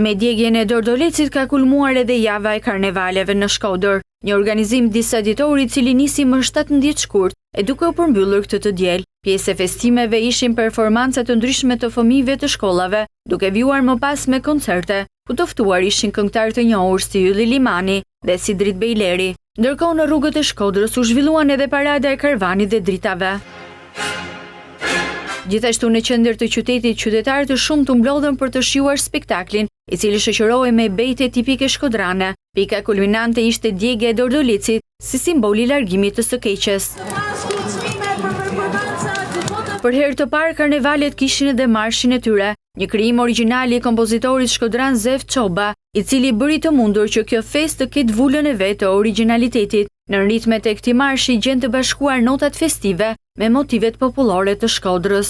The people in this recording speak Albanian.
Me djegjen e Dordolecit ka kulmuar edhe java e karnevaleve në Shkodër, një organizim disa ditori i cili nisi më 17 shkurt e duke u përmbyllur këtë të diel. Pjesë e festimeve ishin performanca të ndryshme të fëmijëve të shkollave, duke vjuar më pas me koncerte, ku të ftuar ishin këngëtar të njohur si Ylli Limani dhe Sidrit Bejleri. Ndërkohë në rrugët e Shkodrës u zhvilluan edhe parada e karvanit dhe dritave. Gjithashtu në qendër të qytetit, qytetarë të shumë të mblodhen për të shijuar spektaklin, i cili shoqërohej me bejte tipike shkodrane. Pika kulminante ishte djegja e Dordolecit si simbol i largimit të së keqes. Për herë të parë karnevalet kishin edhe marshin e tyre, një krijim origjinal i kompozitorit shkodran Zef Çoba, i cili bëri të mundur që kjo festë të ketë vullën e vet të origjinalitetit. Në ritmet e këtij marshi gjen të bashkuar notat festive me motivet popullore të Shkodrës.